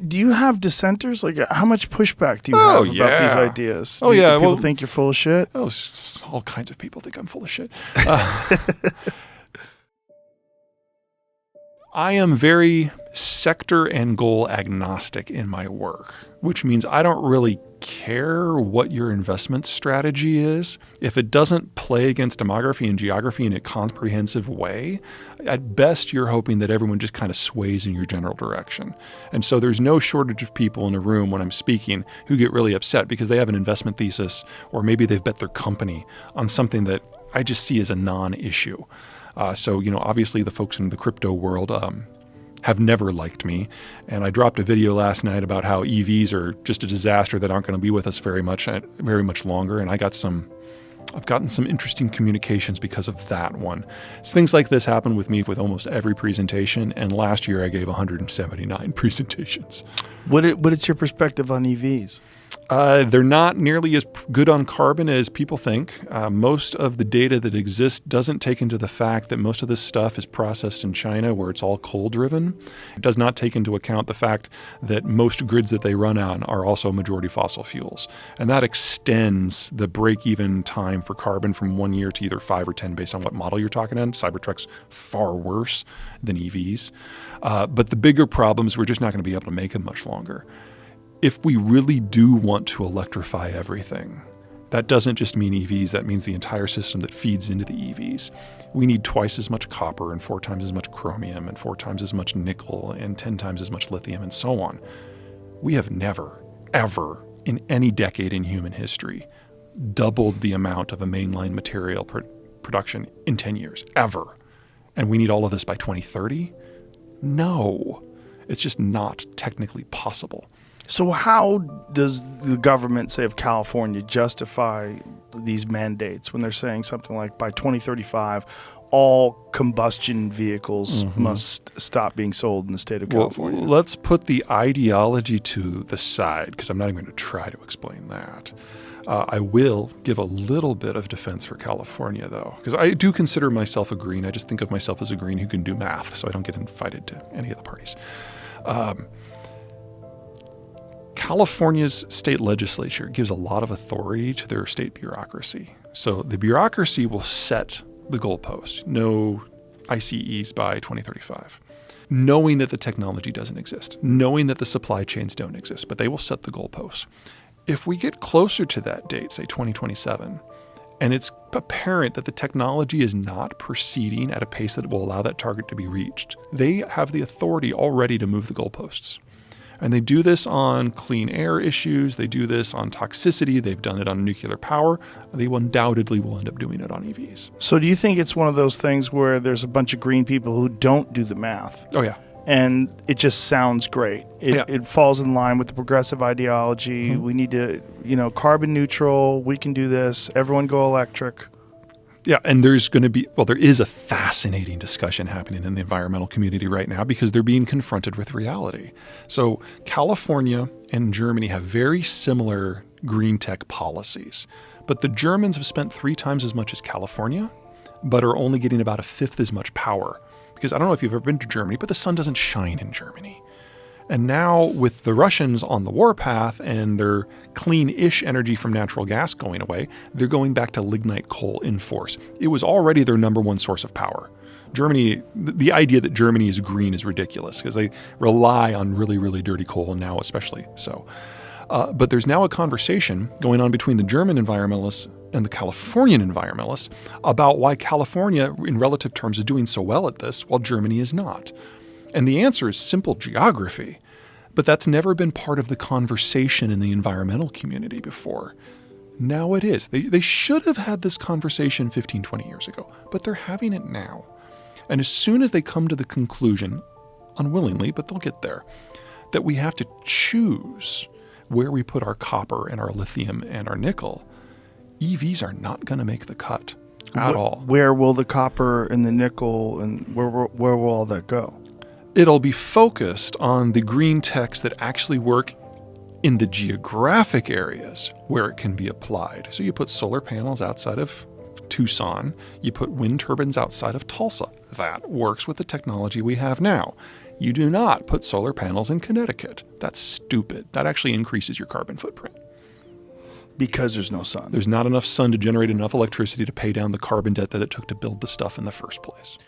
Do you have dissenters? Like, how much pushback do you have about these ideas? Do people think you're full of shit? Oh, all kinds of people think I'm full of shit. I am very sector and goal agnostic in my work, which means I don't really care what your investment strategy is. If it doesn't play against demography and geography in a comprehensive way, at best you're hoping that everyone just kind of sways in your general direction. And so there's no shortage of people in a room when I'm speaking who get really upset because they have an investment thesis, or maybe they've bet their company on something that I just see as a non-issue. So, obviously the folks in the crypto world have never liked me. And I dropped a video last night about how EVs are just a disaster that aren't going to be with us very much longer. And I've gotten some interesting communications because of that one. Things like this happen with me with almost every presentation. And last year I gave 179 presentations. What is your perspective on EVs? They're not nearly as good on carbon as people think. Most of the data that exists doesn't take into the fact that most of this stuff is processed in China where it's all coal-driven. It does not take into account the fact that most grids that they run on are also majority fossil fuels. And that extends the break-even time for carbon from 1 year to either 5 or 10 based on what model you're talking on. Cybertruck's far worse than EVs. But the bigger problem is we're just not going to be able to make them much longer. If we really do want to electrify everything, that doesn't just mean EVs, that means the entire system that feeds into the EVs. We need twice as much copper and 4 times as much chromium and 4 times as much nickel and 10 times as much lithium and so on. We have never, ever, in any decade in human history, doubled the amount of a mainline material production in 10 years, ever. And we need all of this by 2030? No, it's just not technically possible. So how does the government, say, of California, justify these mandates when they're saying something like by 2035, all combustion vehicles must stop being sold in the state of California? Well, let's put the ideology to the side, because I'm not even going to try to explain that. I will give a little bit of defense for California, though, because I do consider myself a green. I just think of myself as a green who can do math, so I don't get invited to any of the parties. California's state legislature gives a lot of authority to their state bureaucracy. So the bureaucracy will set the goalposts, no ICEs by 2035, knowing that the technology doesn't exist, knowing that the supply chains don't exist, but they will set the goalposts. If we get closer to that date, say 2027, and it's apparent that the technology is not proceeding at a pace that will allow that target to be reached, they have the authority already to move the goalposts. And they do this on clean air issues. They do this on toxicity. They've done it on nuclear power. They undoubtedly will end up doing it on EVs. So do you think it's one of those things where there's a bunch of green people who don't do the math? Oh, yeah. And it just sounds great. It falls in line with the progressive ideology. Mm-hmm. We need to, carbon neutral. We can do this. Everyone go electric. Yeah, and there is a fascinating discussion happening in the environmental community right now because they're being confronted with reality. So California and Germany have very similar green tech policies, but the Germans have spent 3 times as much as California, but are only getting about 1/5 as much power. Because I don't know if you've ever been to Germany, but the sun doesn't shine in Germany. And now with the Russians on the warpath and their clean-ish energy from natural gas going away, they're going back to lignite coal in force. It was already their number one source of power. Germany, the idea that Germany is green is ridiculous because they rely on really, really dirty coal now especially so. But there's now a conversation going on between the German environmentalists and the Californian environmentalists about why California, in relative terms, is doing so well at this while Germany is not. And the answer is simple geography, but that's never been part of the conversation in the environmental community before. Now it is. They should have had this conversation 15, 20 years ago, but they're having it now. And as soon as they come to the conclusion, unwillingly, but they'll get there, that we have to choose where we put our copper and our lithium and our nickel, EVs are not going to make the cut at all. Where will the copper and the nickel and where will all that go? It'll be focused on the green techs that actually work in the geographic areas where it can be applied. So you put solar panels outside of Tucson, you put wind turbines outside of Tulsa. That works with the technology we have now. You do not put solar panels in Connecticut. That's stupid. That actually increases your carbon footprint. Because there's no sun. There's not enough sun to generate enough electricity to pay down the carbon debt that it took to build the stuff in the first place.